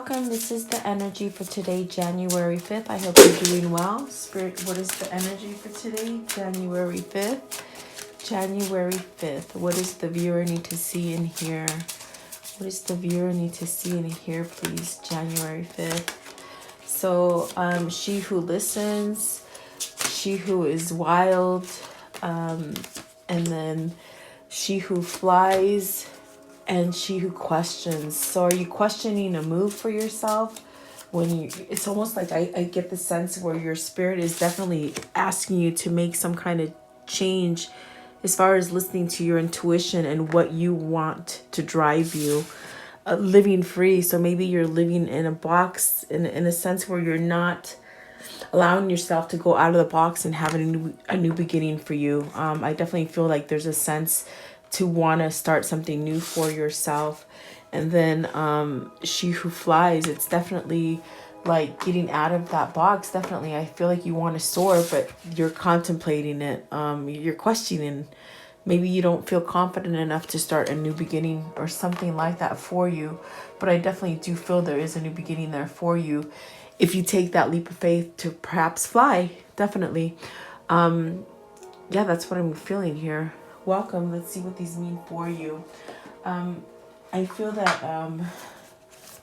welcome. This is the energy for today, January 5th. I hope you're doing well. Spirit, what is the energy for today, January 5th? January 5th. What does the viewer need to see and hear? What does the viewer need to see and hear, please, January 5th? So, she who listens, she who is wild, and then she who flies, and she who questions. So are you questioning a move for yourself? It's almost like I get the sense where your spirit is definitely asking you to make some kind of change as far as listening to your intuition and what you want to drive you, living free. So maybe you're living in a box in a sense where you're not allowing yourself to go out of the box and have a new beginning for you. I definitely feel like there's a sense to want to start something new for yourself. And then she who flies, it's definitely like getting out of that box. Definitely, I feel like you want to soar, but you're contemplating it. You're questioning. Maybe you don't feel confident enough to start a new beginning or something like that for you. But I definitely do feel there is a new beginning there for you if you take that leap of faith to perhaps fly. Definitely. Yeah, that's what I'm feeling here. Welcome. Let's see what these mean for you. I feel that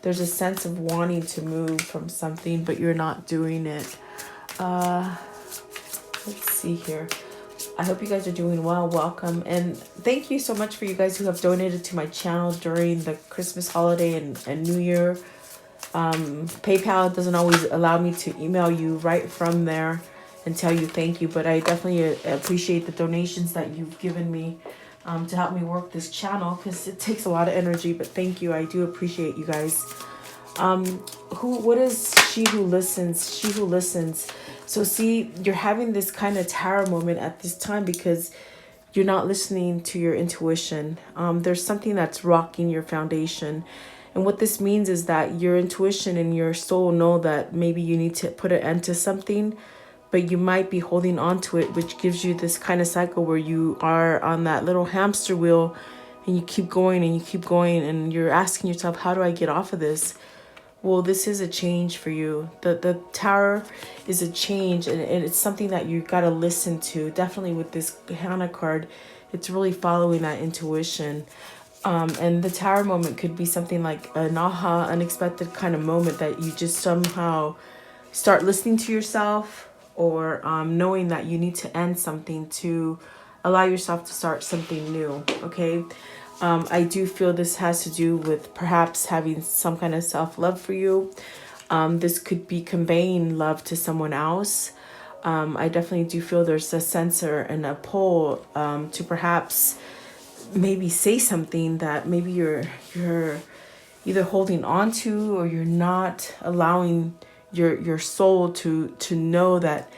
there's a sense of wanting to move from something, but you're not doing it. Let's see here. I hope you guys are doing well. Welcome. And thank you so much for you guys who have donated to my channel during the Christmas holiday and New Year. PayPal doesn't always allow me to email you right from there and tell you thank you, but I definitely appreciate the donations that you've given me to help me work this channel, because it takes a lot of energy. But thank you. I do appreciate you guys. What is she who listens? She who listens. So see, you're having this kind of tarot moment at this time because you're not listening to your intuition. There's something that's rocking your foundation. And what this means is that your intuition and your soul know that maybe you need to put an end to something, but you might be holding on to it, which gives you this kind of cycle where you are on that little hamster wheel and you keep going and you keep going and you're asking yourself, how do I get off of this? Well, this is a change for you. The tower is a change, and it's something that you got to listen to. Definitely with this Hannah card, it's really following that intuition. And the tower moment could be something like an aha, unexpected kind of moment that you just somehow start listening to yourself, or knowing that you need to end something to allow yourself to start something new. Okay. I do feel this has to do with perhaps having some kind of self-love for you. This could be conveying love to someone else. I definitely do feel there's a sensor and a pull to perhaps maybe say something that maybe you're either holding on to, or you're not allowing your soul to know that,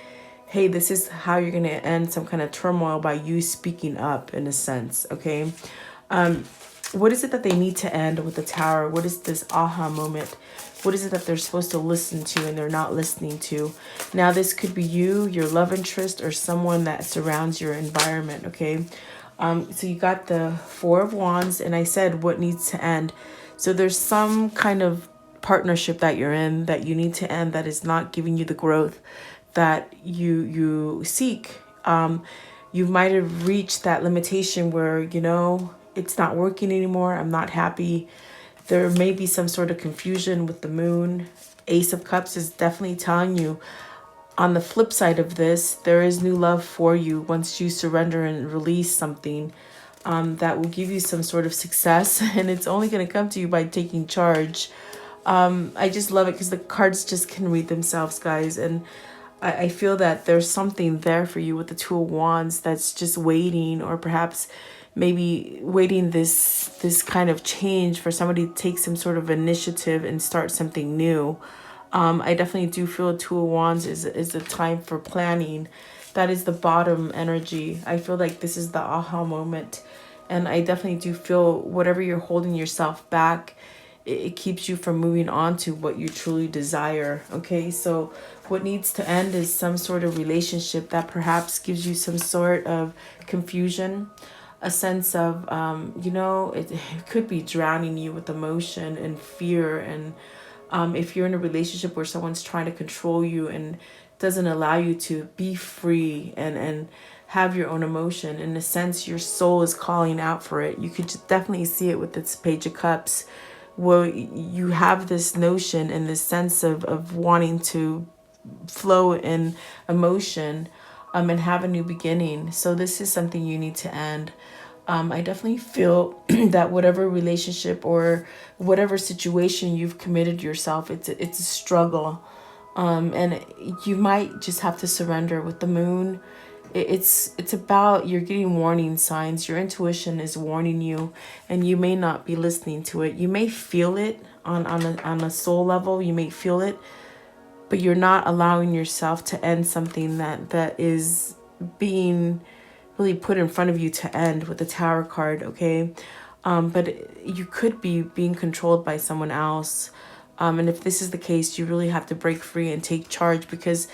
hey, this is how you're going to end some kind of turmoil by you speaking up, in a sense. Okay. What is it that they need to end with the tower? What is this aha moment? What is it that they're supposed to listen to and they're not listening to? Now, this could be you, your love interest, or someone that surrounds your environment. Okay. So you got the Four of Wands, and I said what needs to end. So there's some kind of partnership that you're in that you need to end, that is not giving you the growth that you seek. You might have reached that limitation where, it's not working anymore. I'm not happy. There may be some sort of confusion with the moon. Ace of Cups is definitely telling you, on the flip side of this, there is new love for you once you surrender and release something that will give you some sort of success. And it's only going to come to you by taking charge. I just love it because the cards just can read themselves, guys. And I feel that there's something there for you with the Two of Wands that's just waiting, or perhaps maybe waiting this kind of change for somebody to take some sort of initiative and start something new. I definitely do feel Two of Wands is a time for planning. That is the bottom energy. I feel like this is the aha moment. And I definitely do feel whatever you're holding yourself back, it keeps you from moving on to what you truly desire. Okay, so what needs to end is some sort of relationship that perhaps gives you some sort of confusion, a sense of, it could be drowning you with emotion and fear and If you're in a relationship where someone's trying to control you and doesn't allow you to be free and have your own emotion, in a sense, your soul is calling out for it. You could just definitely see it with this Page of Cups, where you have this notion and this sense of wanting to flow in emotion, and have a new beginning. So this is something you need to end. I definitely feel that whatever relationship or whatever situation you've committed yourself, it's a struggle, and you might just have to surrender with the moon. It's about, you're getting warning signs. Your intuition is warning you, and you may not be listening to it. You may feel it on a soul level. You may feel it, but you're not allowing yourself to end something that is being really put in front of you to end with the Tower card, okay? But you could be being controlled by someone else. And if this is the case, you really have to break free and take charge, because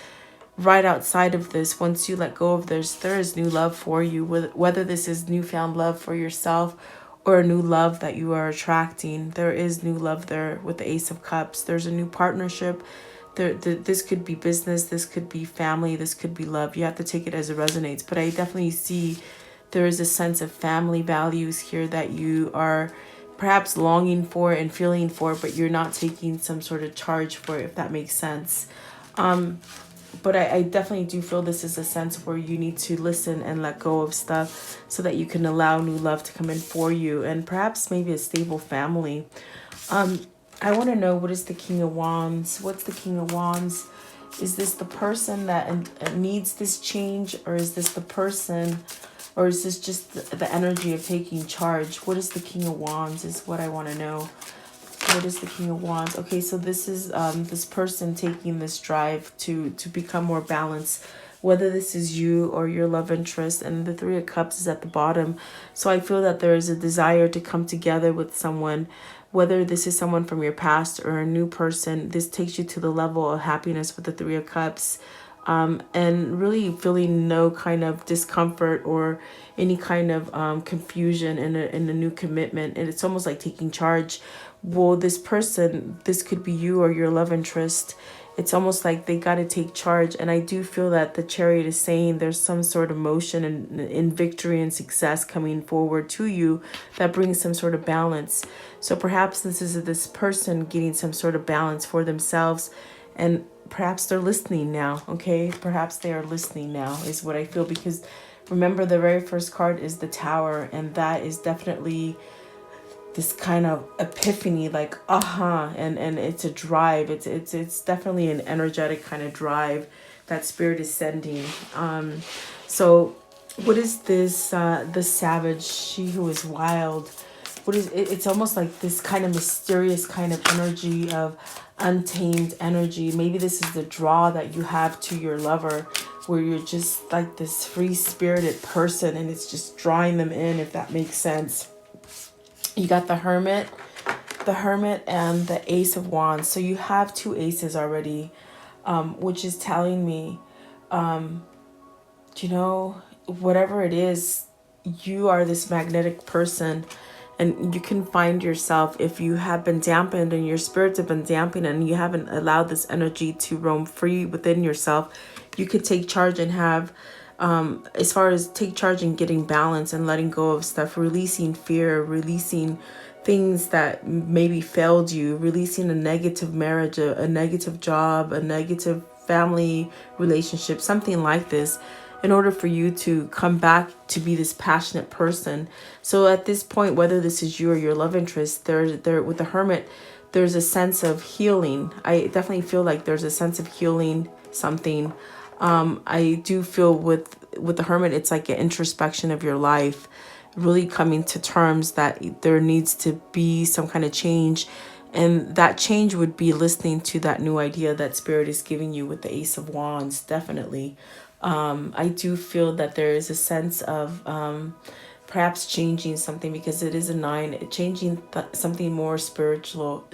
right outside of this, once you let go of this, there is new love for you, whether this is newfound love for yourself or a new love that you are attracting. There is new love there with the Ace of Cups. There's a new partnership. This could be business, this could be family, this could be love. You have to take it as it resonates. But I definitely see there is a sense of family values here that you are perhaps longing for and feeling for, but you're not taking some sort of charge for it, if that makes sense. But I definitely do feel this is a sense where you need to listen and let go of stuff so that you can allow new love to come in for you, and perhaps maybe a stable family. I want to know, what is the King of Wands? What's the King of Wands? Is this the person that needs this change, or is this the person, or is this just the energy of taking charge? What is the King of Wands is what I want to know. What is the King of Wands? Okay, so this is this person taking this drive to become more balanced, whether this is you or your love interest, and the Three of Cups is at the bottom. So I feel that there is a desire to come together with someone, whether this is someone from your past or a new person. This takes you to the level of happiness with the Three of Cups, and really feeling no kind of discomfort or any kind of confusion in a new commitment. And it's almost like taking charge. Well, this person, this could be you or your love interest. It's almost like they got to take charge. And I do feel that the Chariot is saying there's some sort of motion and in victory and success coming forward to you that brings some sort of balance. So perhaps this is this person getting some sort of balance for themselves, and perhaps they're listening now, okay? Perhaps they are listening now is what I feel, because remember, the very first card is the Tower, and that is definitely this kind of epiphany, like and it's a drive. It's definitely an energetic kind of drive that Spirit is sending. So what is this, the Savage, she who is wild? What is it? It's almost like this kind of mysterious kind of energy of untamed energy. Maybe this is the draw that you have to your lover, where you're just like this free-spirited person and it's just drawing them in, if that makes sense. You got the Hermit and the Ace of Wands. So you have two aces already, which is telling me, whatever it is, you are this magnetic person, and you can find yourself, if you have been dampened and your spirits have been dampened and you haven't allowed this energy to roam free within yourself, you could take charge and have, as far as take charge and getting balance and letting go of stuff, releasing fear, releasing things that maybe failed you, releasing a negative marriage, a negative job, a negative family relationship, something like this, in order for you to come back to be this passionate person. So at this point, whether this is you or your love interest, there with the Hermit, there's a sense of healing. I definitely feel like there's a sense of healing something. I do feel with the Hermit, it's like an introspection of your life, really coming to terms that there needs to be some kind of change. And that change would be listening to that new idea that Spirit is giving you with the Ace of Wands, definitely. I do feel that there is a sense of perhaps changing something, because it is a 9, changing something more spiritual,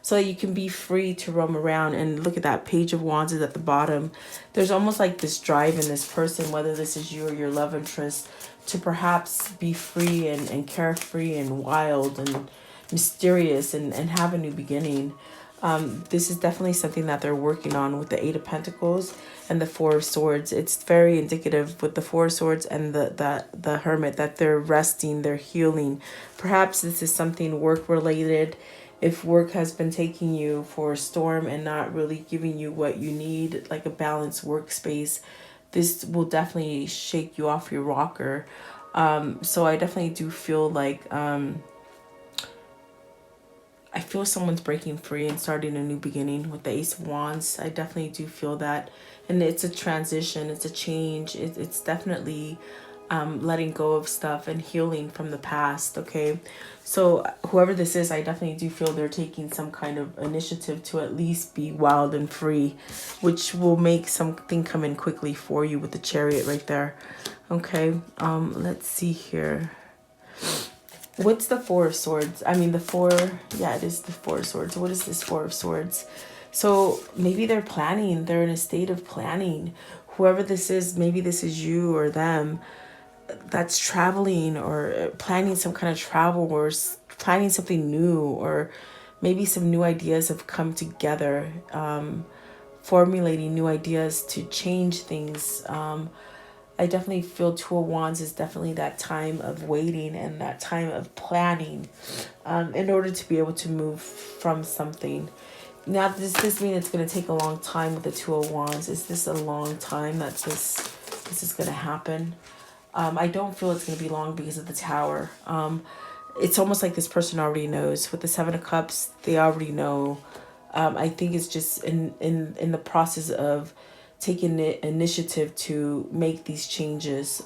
so that you can be free to roam around. And look at that Page of Wands is at the bottom. There's almost like this drive in this person, whether this is you or your love interest, to perhaps be free and carefree and wild and mysterious and have a new beginning. This is definitely something that they're working on with the Eight of Pentacles and the Four of Swords. It's very indicative with the Four of Swords and the Hermit that they're resting, they're healing. Perhaps this is something work related. If work has been taking you for a storm and not really giving you what you need, like a balanced workspace, this will definitely shake you off your rocker. So I definitely do feel like I feel someone's breaking free and starting a new beginning with the Ace of Wands. I definitely do feel that. And it's a transition, it's a change. It's definitely letting go of stuff and healing from the past, okay? So whoever this is, I definitely do feel they're taking some kind of initiative to at least be wild and free, which will make something come in quickly for you with the Chariot right there. Okay, let's see here. What's the Four of Swords? I mean, it is the Four of Swords. What is this Four of Swords? So maybe they're planning. They're in a state of planning. Whoever this is, maybe this is you or them, that's traveling or planning some kind of travel or planning something new, or maybe some new ideas have come together, formulating new ideas to change things. I definitely feel Two of Wands is definitely that time of waiting and that time of planning in order to be able to move from something. Now, does this mean it's going to take a long time with the Two of Wands? Is this a long time that this is going to happen? I don't feel it's going to be long because of the Tower. It's almost like this person already knows. With the Seven of Cups, they already know. I think it's just in the process of taking the initiative to make these changes.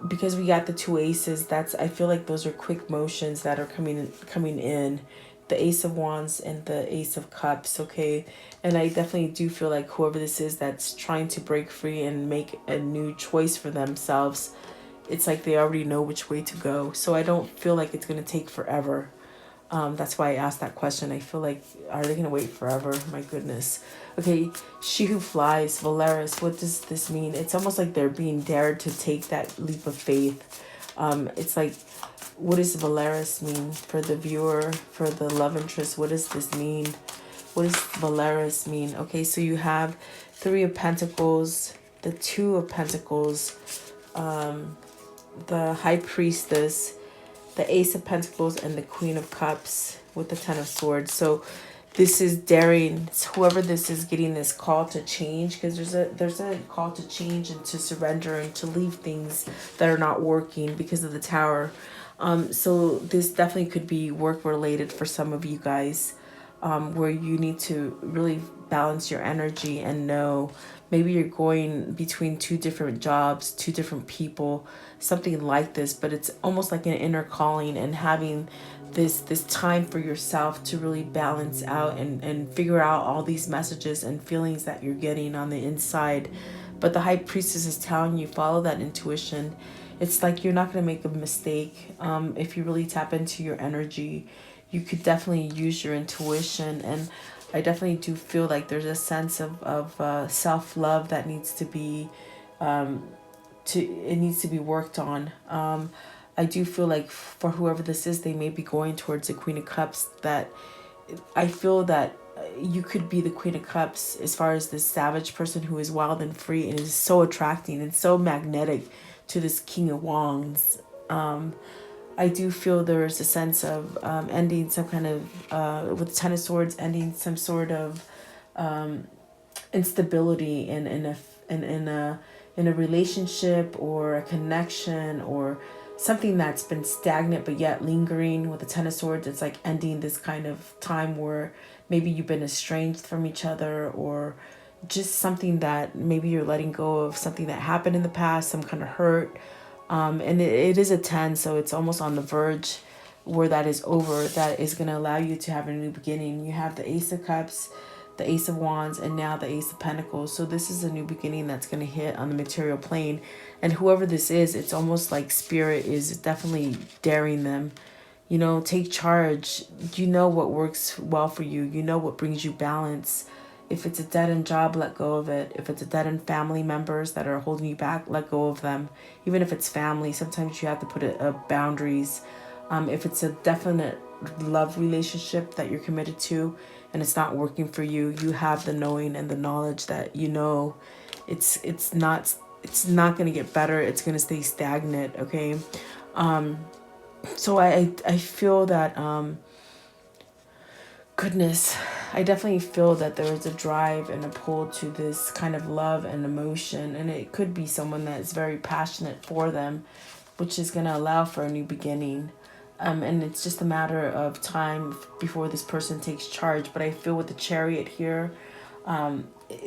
Because we got the two aces, I feel like those are quick motions that are coming in. The Ace of Wands and the Ace of Cups, okay? And I definitely do feel like whoever this is that's trying to break free and make a new choice for themselves, it's like they already know which way to go. So I don't feel like it's going to take forever. That's why I asked that question. I feel like, are they going to wait forever? My goodness. Okay, She Who Flies, Valeris, what does this mean? It's almost like they're being dared to take that leap of faith. It's like, what does Valeris mean for the viewer, for the love interest? What does this mean? What does Valeris mean? Okay, so you have Three of Pentacles, the Two of Pentacles, the High Priestess, the Ace of Pentacles, and the Queen of Cups with the Ten of Swords. So this is daring. It's whoever this is getting this call to change, because there's a call to change and to surrender and to leave things that are not working because of the Tower. So this definitely could be work related for some of you guys, where you need to really balance your energy and know maybe you're going between two different jobs, two different people, something like this, but it's almost like an inner calling and having this time for yourself to really balance out and figure out all these messages and feelings that you're getting on the inside. But the High Priestess is telling you, follow that intuition. It's like you're not going to make a mistake. If you really tap into your energy, you could definitely use your intuition. And I definitely do feel like there's a sense of self-love that needs to be it needs to be worked on. I do feel like for whoever this is, they may be going towards the Queen of Cups. That I feel that you could be the Queen of Cups as far as this savage person who is wild and free and is so attracting and so magnetic to this King of Wands. I do feel there's a sense of ending some kind of, with the Ten of Swords, ending some sort of instability in a relationship or a connection, or something that's been stagnant but yet lingering. With the Ten of Swords, it's like ending this kind of time where maybe you've been estranged from each other, or just something that maybe you're letting go of something that happened in the past, some kind of hurt. And it is a 10, so it's almost on the verge where that is over. That is going to allow you to have a new beginning. You have the Ace of Cups, the Ace of Wands, and now the Ace of Pentacles. So this is a new beginning that's going to hit on the material plane. And whoever this is, it's almost like Spirit is definitely daring them. You know, take charge. You know what works well for you. You know what brings you balance. If it's a dead-end job, let go of it. If it's a dead-end family members that are holding you back, let go of them. Even if it's family, sometimes you have to put boundaries. If it's a definite love relationship that you're committed to, and it's not working for you, you have the knowing and the knowledge that you know it's not going to get better. It's going to stay stagnant. Okay. So I feel that goodness, I definitely feel that there is a drive and a pull to this kind of love and emotion, and it could be someone that's very passionate for them, which is going to allow for a new beginning. And it's just a matter of time before this person takes charge. But I feel with the Chariot here,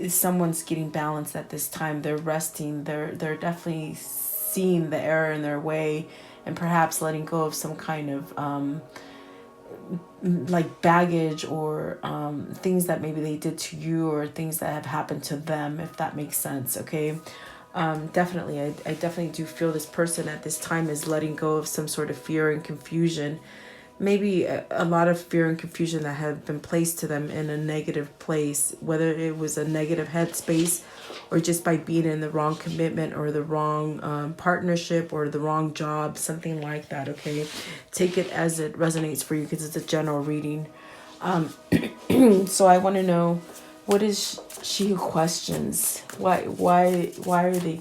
someone's getting balanced at this time. They're resting. They're definitely seeing the error in their way, and perhaps letting go of some kind of like baggage or things that maybe they did to you, or things that have happened to them, if that makes sense. Okay. Definitely, I definitely do feel this person at this time is letting go of some sort of fear and confusion. Maybe a lot of fear and confusion that have been placed to them in a negative place, whether it was a negative headspace or just by being in the wrong commitment or the wrong partnership or the wrong job, something like that. Okay, take it as it resonates for you, because it's a general reading. So I want to know, what is she who questions? Why are they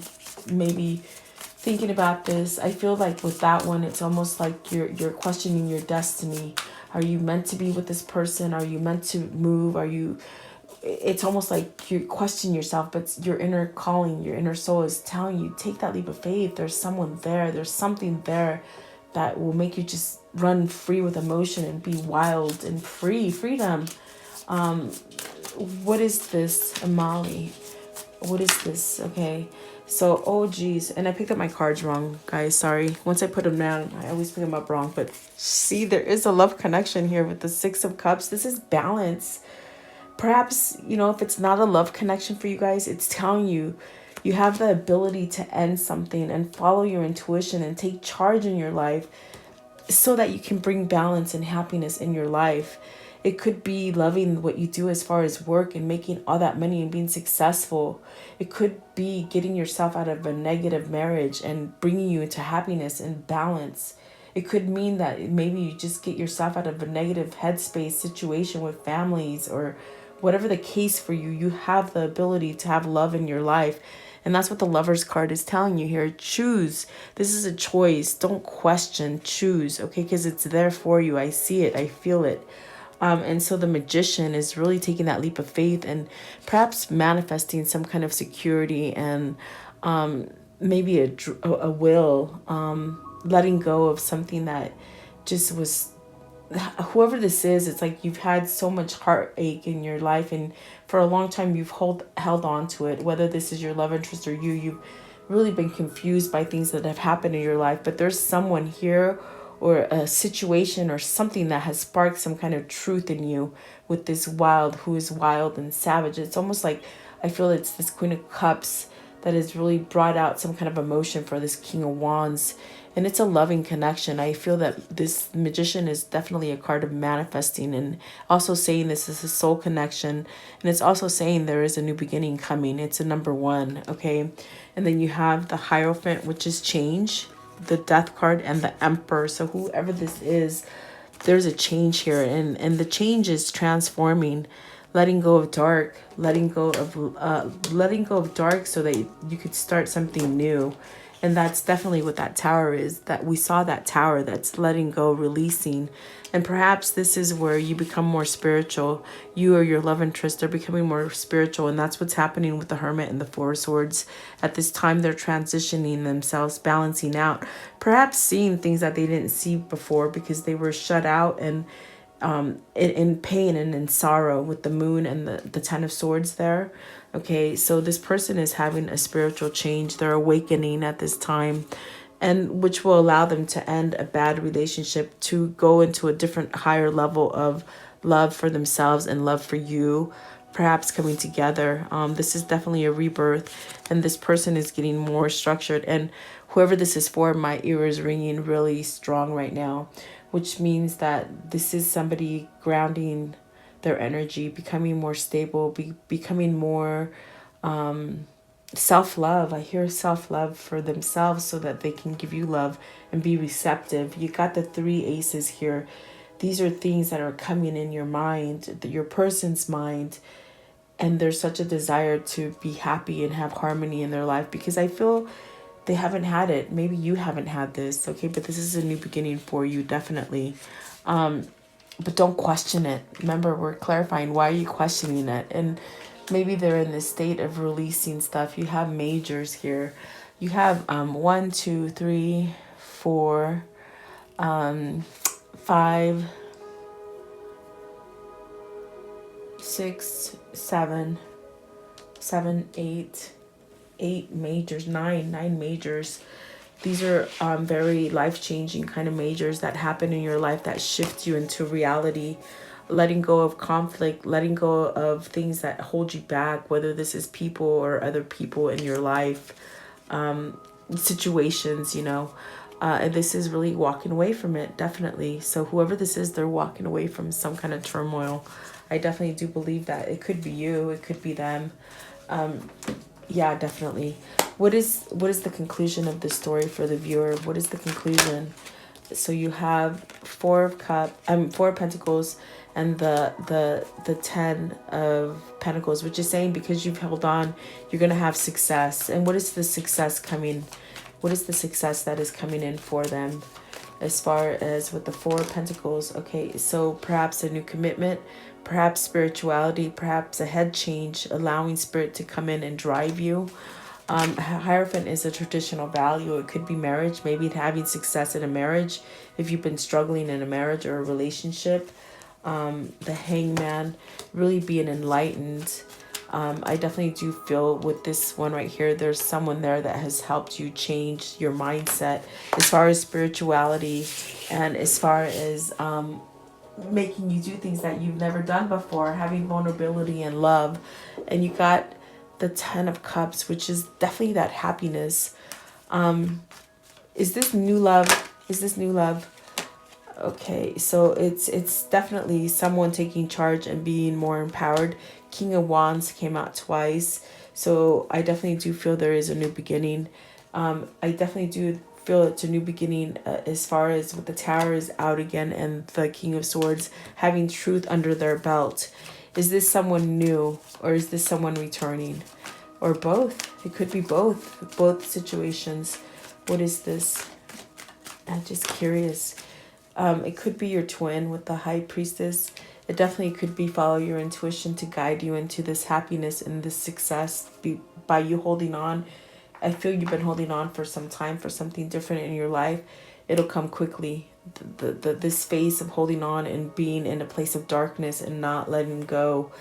maybe thinking about this? I feel like with that one, it's almost like you're questioning your destiny. Are you meant to be with this person? Are you meant to move? It's almost like you question yourself, but your inner calling, your inner soul is telling you, take that leap of faith. There's someone there. There's something there that will make you just run free with emotion and be wild and freedom. What is this, Amali? What is this? Okay. So, oh geez. And I picked up my cards wrong, guys. Sorry. Once I put them down, I always pick them up wrong. But see, there is a love connection here with the Six of Cups. This is balance. Perhaps, if it's not a love connection for you guys, it's telling you you have the ability to end something and follow your intuition and take charge in your life so that you can bring balance and happiness in your life. It could be loving what you do as far as work and making all that money and being successful. It could be getting yourself out of a negative marriage and bringing you into happiness and balance. It could mean that maybe you just get yourself out of a negative headspace situation with families, or whatever the case for you. You have the ability to have love in your life. And that's what the Lover's card is telling you here. Choose. This is a choice. Don't question. Choose. Okay, because it's there for you. I see it. I feel it. And so the Magician is really taking that leap of faith and perhaps manifesting some kind of security and maybe a will, letting go of something that just was, whoever this is, it's like you've had so much heartache in your life, and for a long time you've held on to it. Whether this is your love interest or you've really been confused by things that have happened in your life, but there's someone here or a situation or something that has sparked some kind of truth in you with this who is wild and savage. It's almost like I feel it's this Queen of Cups that has really brought out some kind of emotion for this King of Wands. And it's a loving connection. I feel that this Magician is definitely a card of manifesting, and also saying this is a soul connection. And it's also saying there is a new beginning coming. It's a number 1, okay? And then you have the Hierophant, which is change, the Death card, and the Emperor. So whoever this is, there's a change here. And the change is transforming, letting go of dark, letting go of dark so that you could start something new. And that's definitely what that Tower is, that we saw that Tower that's letting go, releasing. And perhaps this is where you become more spiritual. You or your love interest are becoming more spiritual. And that's what's happening with the Hermit and the Four of Swords. At this time, they're transitioning themselves, balancing out. Perhaps seeing things that they didn't see before because they were shut out and in pain and in sorrow with the Moon and the Ten of Swords there. Okay, so this person is having a spiritual change. They're awakening at this time, and which will allow them to end a bad relationship, to go into a different, higher level of love for themselves and love for you, perhaps coming together. This is definitely a rebirth, and this person is getting more structured. And whoever this is for, my ear is ringing really strong right now, which means that this is somebody grounding their energy, becoming more stable, becoming more self-love. I hear self-love for themselves so that they can give you love and be receptive. You got the 3 aces here. these are things that are coming in your mind, your person's mind, and there's such a desire to be happy and have harmony in their life, because I feel they haven't had it. Maybe you haven't had this, okay? But this is a new beginning for you, definitely. But don't question it. Remember, we're clarifying, why are you questioning it? And maybe they're in this state of releasing stuff. You have majors here. You have 1, 2, 3, 4, 5, 6, 7, 7, 8 majors, nine majors. These are very life-changing kind of majors that happen in your life that shift you into reality, letting go of conflict, letting go of things that hold you back, whether this is people or other people in your life, situations, and this is really walking away from it, definitely. So whoever this is, they're walking away from some kind of turmoil. I definitely do believe that. It could be you, it could be them. Yeah, definitely. What is the conclusion of this story for the viewer? What is the conclusion? So you have Four of Pentacles, and the 10 of Pentacles, which is saying because you've held on, you're gonna have success. And what is the success coming? What is the success that is coming in for them? As far as with the Four of Pentacles, okay, so perhaps a new commitment, perhaps spirituality, perhaps a head change, allowing spirit to come in and drive you. Hierophant is a traditional value. It could be marriage, maybe having success in a marriage if you've been struggling in a marriage or a relationship. The Hangman, really being enlightened. I definitely do feel with this one right here, there's someone there that has helped you change your mindset as far as spirituality, and as far as making you do things that you've never done before, having vulnerability and love. And you got the 10 of Cups, which is definitely that happiness. Is this new love? Is this new love? Okay, so it's definitely someone taking charge and being more empowered. King of Wands came out twice, so I definitely do feel there is a new beginning. I definitely do feel it's a new beginning as far as with the Tower is out again and the King of Swords having truth under their belt. Is this someone new, or is this someone returning, or both? It could be both situations. What is this? I'm just curious. It could be your twin with the High Priestess. It definitely could be follow your intuition to guide you into this happiness and this success by you holding on. I feel you've been holding on for some time for something different in your life. It'll come quickly. This phase of holding on and being in a place of darkness and not letting go.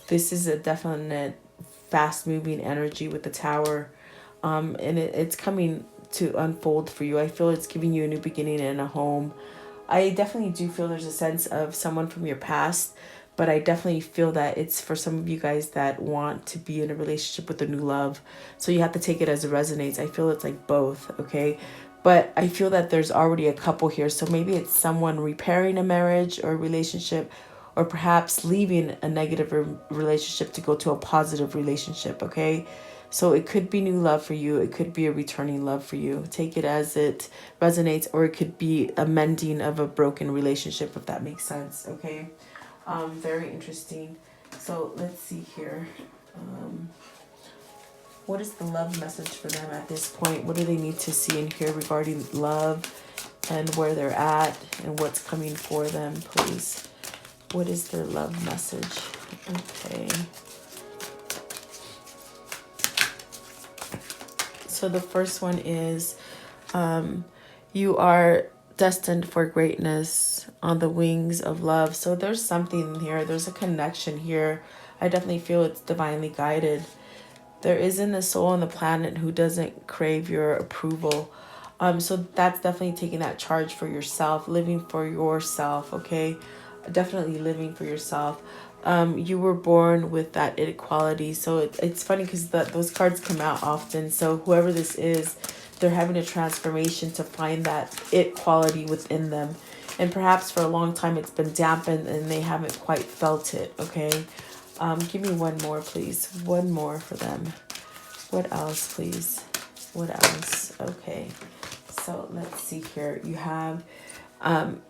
This is a definite fast-moving energy with the Tower. And it's coming to unfold for you. I feel it's giving you a new beginning and a home. I definitely do feel there's a sense of someone from your past, but I definitely feel that it's for some of you guys that want to be in a relationship with a new love. So you have to take it as it resonates. I feel it's like both, okay? But I feel that there's already a couple here. So maybe it's someone repairing a marriage or a relationship, or perhaps leaving a negative relationship to go to a positive relationship, okay? So it could be new love for you. It could be a returning love for you. Take it as it resonates, or it could be a mending of a broken relationship, if that makes sense, okay? Very interesting. So let's see here. What is the love message for them at this point? What do they need to see and hear regarding love and where they're at and what's coming for them, please? What is their love message? Okay. So the first one is you are destined for greatness on the wings of love. So there's something here. There's a connection here. I definitely feel it's divinely guided. There isn't a soul on the planet who doesn't crave your approval. So that's definitely taking that charge for yourself, living for yourself, okay? Definitely living for yourself. You were born with that inequality. So it's funny because those cards come out often. So whoever this is, they're having a transformation to find that it quality within them. And perhaps for a long time it's been dampened and they haven't quite felt it, okay? Give me one more, please. One more for them. What else, please? What else? Okay. So let's see here. You have,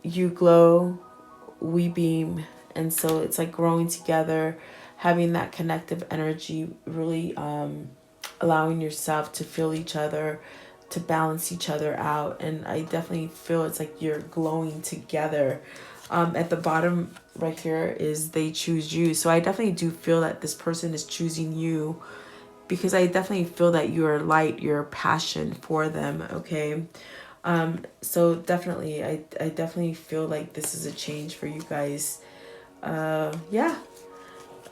you glow we beam. And so it's like growing together, having that connective energy, really allowing yourself to feel each other, to balance each other out. And I definitely feel it's like you're glowing together. At the bottom right here is they choose you. So I definitely do feel that this person is choosing you, because I definitely feel that you are light, your passion for them, okay? So definitely, I definitely feel like this is a change for you guys. Yeah.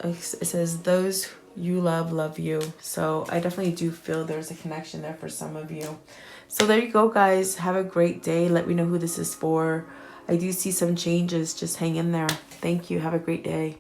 It says, those you love you. So I definitely do feel there's a connection there for some of you. So there you go, guys. Have a great day. Let me know who this is for. I do see some changes. Just hang in there. Thank you. Have a great day.